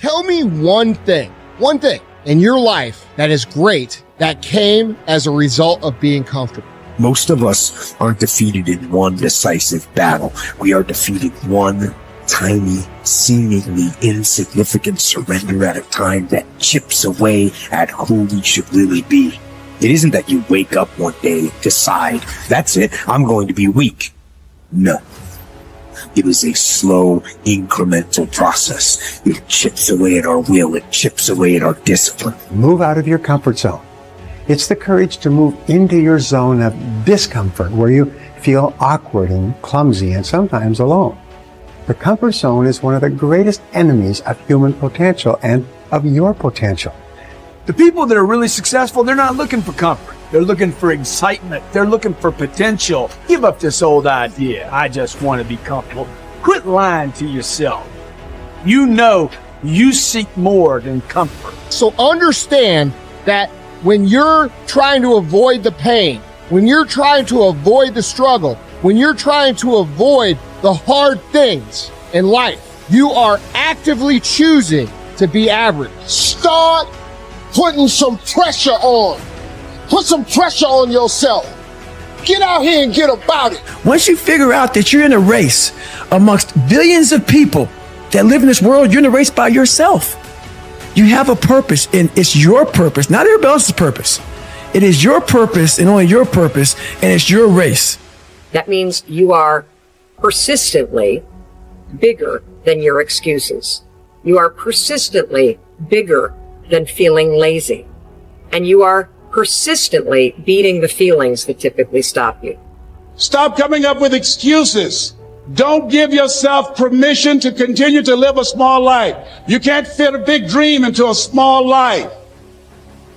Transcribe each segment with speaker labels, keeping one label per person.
Speaker 1: Tell me one thing in your life that is great that came as a result of being comfortable.
Speaker 2: Most of us aren't defeated in one decisive battle. We are defeated one tiny, seemingly insignificant surrender at a time that chips away at who we should really be. It isn't that you wake up one day, decide, that's it, I'm going to be weak. No. It was a slow, incremental process. It chips away at our will. It chips away at our discipline.
Speaker 3: Move out of your comfort zone. It's the courage to move into your zone of discomfort where you feel awkward and clumsy and sometimes alone. The comfort zone is one of the greatest enemies of human potential and of your potential.
Speaker 4: The people that are really successful, they're not looking for comfort. They're looking for excitement. They're looking for potential. Give up this old idea, I just want to be comfortable. Quit lying to yourself. You know you seek more than comfort.
Speaker 1: So understand that when you're trying to avoid the pain, when you're trying to avoid the struggle, when you're trying to avoid the hard things in life, you are actively choosing to be average. Start putting some pressure on. Put some pressure on yourself. Get out here and get about it.
Speaker 5: Once you figure out that you're in a race amongst billions of people that live in this world, you're in a race by yourself. You have a purpose, and it's your purpose, not everybody else's purpose. It is your purpose and only your purpose, and it's your race.
Speaker 6: That means you are persistently bigger than your excuses. You are persistently bigger than feeling lazy. And you are persistently beating the feelings that typically stop you.
Speaker 7: Stop coming up with excuses. Don't give yourself permission to continue to live a small life. You can't fit a big dream into a small life.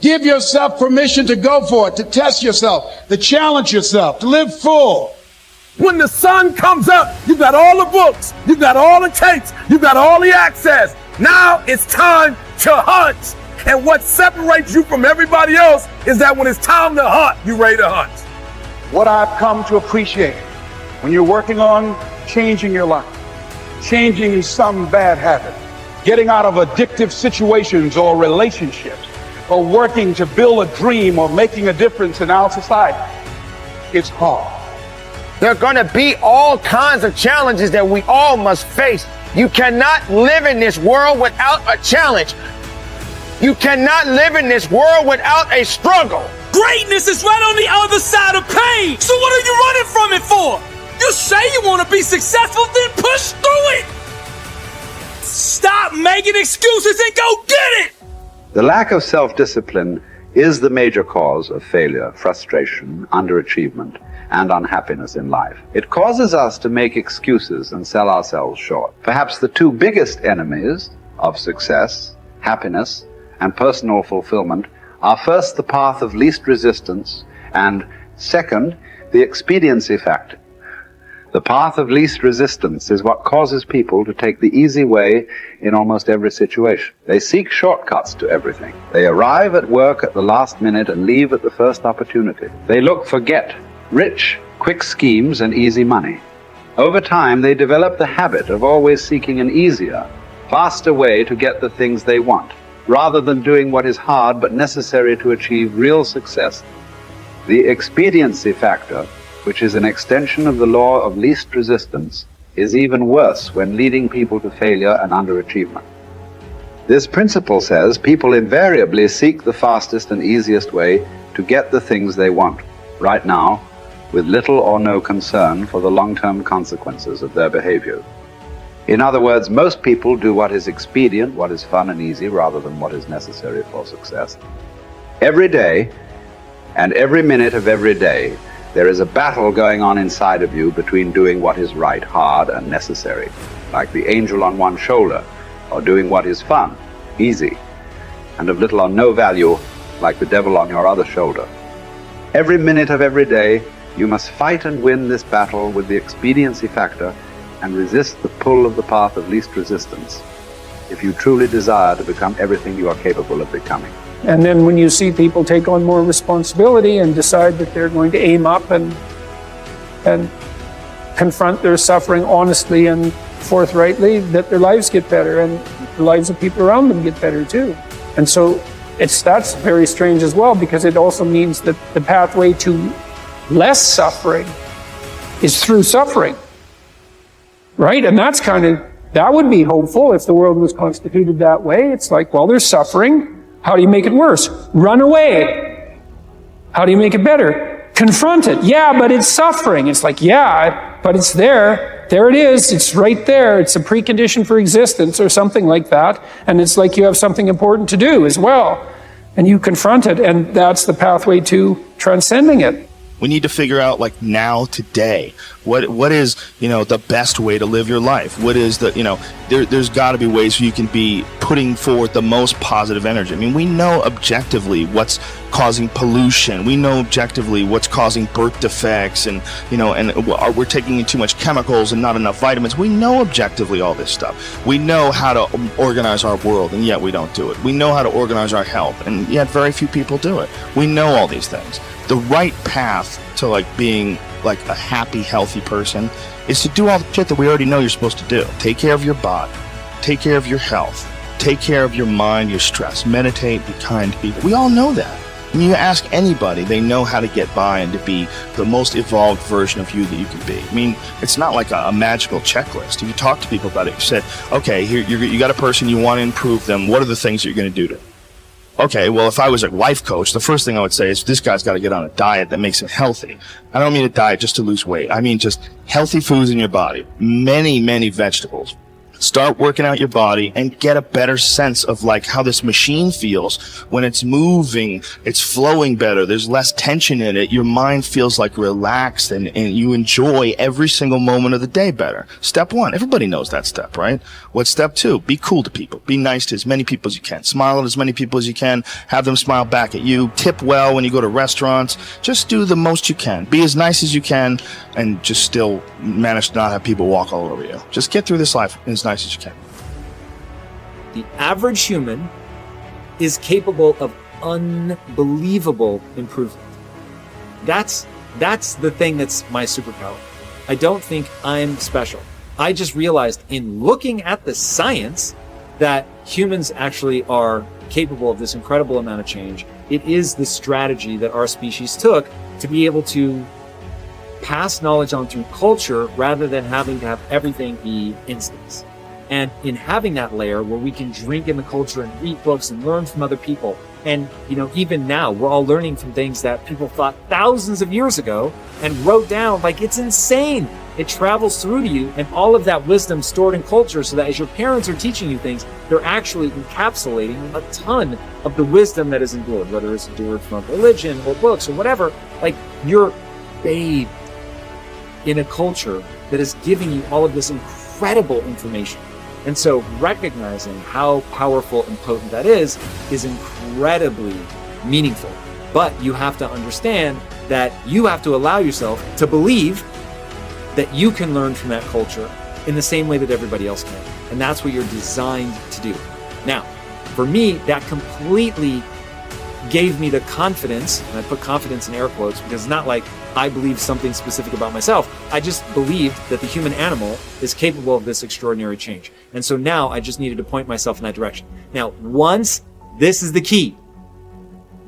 Speaker 7: Give yourself permission to go for it, to test yourself, to challenge yourself, to live full.
Speaker 4: When the sun comes up, you got all the books, you got all the tapes, you got all the access. Now it's time to hunt. And what separates you from everybody else is that when it's time to hunt, you're ready to hunt.
Speaker 7: What I've come to appreciate when you're working on changing your life, changing some bad habit, getting out of addictive situations or relationships, or working to build a dream or making a difference in our society, it's hard.
Speaker 8: There are going to be all kinds of challenges that we all must face. You cannot live in this world without a challenge. You cannot live in this world without a struggle.
Speaker 4: Greatness is right on the other side of pain. So what are you running from it for? You say you want to be successful, then push through it. Stop making excuses and go get it.
Speaker 9: The lack of self-discipline is the major cause of failure, frustration, underachievement, and unhappiness in life. It causes us to make excuses and sell ourselves short. Perhaps the two biggest enemies of success, happiness, and personal fulfillment are first the path of least resistance and second, the expediency factor. The path of least resistance is what causes people to take the easy way in almost every situation. They seek shortcuts to everything. They arrive at work at the last minute and leave at the first opportunity. They look for rich, quick schemes and easy money. Over time, they develop the habit of always seeking an easier, faster way to get the things they want, rather than doing what is hard but necessary to achieve real success. The expediency factor, which is an extension of the law of least resistance, is even worse when leading people to failure and underachievement. This principle says people invariably seek the fastest and easiest way to get the things they want, right now, with little or no concern for the long-term consequences of their behavior. In other words, most people do what is expedient, what is fun and easy, rather than what is necessary for success. Every day, and every minute of every day, there is a battle going on inside of you between doing what is right, hard, and necessary, like the angel on one shoulder, or doing what is fun, easy, and of little or no value, like the devil on your other shoulder. Every minute of every day, you must fight and win this battle with the expediency factor and resist the pull of the path of least resistance if you truly desire to become everything you are capable of becoming.
Speaker 10: And then when you see people take on more responsibility and decide that they're going to aim up and confront their suffering honestly and forthrightly, that their lives get better. And the lives of people around them get better too. And so that's very strange as well, because it also means that the pathway to less suffering is through suffering, right? And that would be hopeful if the world was constituted that way. It's like, well, there's suffering. How do you make it worse? Run away. How do you make it better? Confront it. Yeah, but it's suffering. It's like, yeah, but it's there. There it is. It's right there. It's a precondition for existence or something like that. And it's like you have something important to do as well. And you confront it, and that's the pathway to transcending it.
Speaker 11: We need to figure out, like, now, today, what is, the best way to live your life? What is there's got to be ways where you can be putting forward the most positive energy. I mean, we know objectively what's causing pollution. We know objectively what's causing birth defects, and we're taking in too much chemicals and not enough vitamins. We know objectively all this stuff. We know how to organize our world, and yet we don't do it. We know how to organize our health, and yet very few people do it. We know all these things. The right path to being a happy, healthy person is to do all the shit that we already know you're supposed to do. Take care of your body, take care of your health, take care of your mind, your stress, meditate, be kind to people. We all know that. When you ask anybody, they know how to get by and to be the most evolved version of you that you can be. I mean, it's not like a magical checklist. If you talk to people about it, you said, okay, here you got a person, you want to improve them. What are the things that you're going to do to them? Okay, well, if I was a life coach, the first thing I would say is this guy's got to get on a diet that makes him healthy. I don't mean a diet just to lose weight. I mean just healthy foods in your body. Many, many vegetables. Start working out your body and get a better sense of how this machine feels when it's moving, it's flowing better, there's less tension in it, your mind feels relaxed and you enjoy every single moment of the day better. Step 1, everybody knows that step, right? What's step 2? Be cool to people. Be nice to as many people as you can. Smile at as many people as you can. Have them smile back at you. Tip well when you go to restaurants. Just do the most you can. Be as nice as you can and just still manage to not have people walk all over you. Just get through this life as nice as you can.
Speaker 12: The average human is capable of unbelievable improvement. That's the thing that's my superpower. I don't think I'm special. I just realized in looking at the science that humans actually are capable of this incredible amount of change. It is the strategy that our species took to be able to pass knowledge on through culture rather than having to have everything be instincts. And in having that layer where we can drink in the culture and read books and learn from other people. And, even now we're all learning from things that people thought thousands of years ago and wrote down. It's insane. It travels through to you, and all of that wisdom stored in culture, so that as your parents are teaching you things, they're actually encapsulating a ton of the wisdom that is endured, whether it's endured from religion or books or whatever. You're bathed in a culture that is giving you all of this incredible information. And so recognizing how powerful and potent that is incredibly meaningful. But you have to understand that you have to allow yourself to believe that you can learn from that culture in the same way that everybody else can. And that's what you're designed to do. Now, for me, that completely gave me the confidence, and I put confidence in air quotes because it's not like I believe something specific about myself. I just believed that the human animal is capable of this extraordinary change. And so now I just needed to point myself in that direction. Now, this is the key.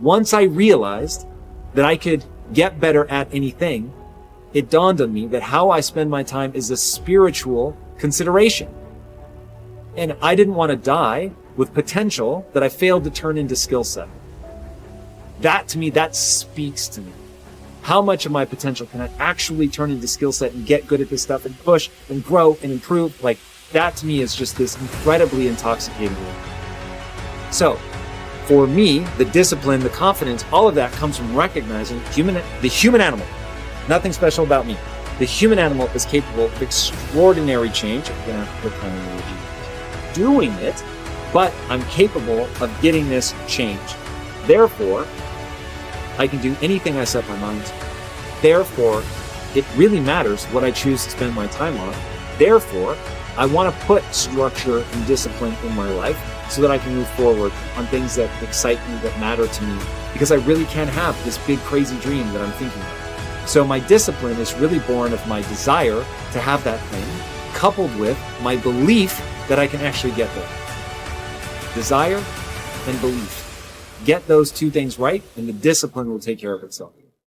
Speaker 12: Once I realized that I could get better at anything, it dawned on me that how I spend my time is a spiritual consideration. And I didn't want to die with potential that I failed to turn into skill set. That, to me, that speaks to me. How much of my potential can I actually turn into skill set and get good at this stuff and push and grow and improve? That to me is just this incredibly intoxicating thing. So, for me, the discipline, the confidence, all of that comes from recognizing the human animal. Nothing special about me. The human animal is capable of extraordinary change. I'm going to put kind of doing it, but I'm capable of getting this change. Therefore, I can do anything I set my mind to. Therefore, it really matters what I choose to spend my time on. Therefore, I want to put structure and discipline in my life so that I can move forward on things that excite me, that matter to me, because I really can have this big, crazy dream that I'm thinking of. So my discipline is really born of my desire to have that thing, coupled with my belief that I can actually get there. desire and belief. Get those two things right, and the discipline will take care of itself.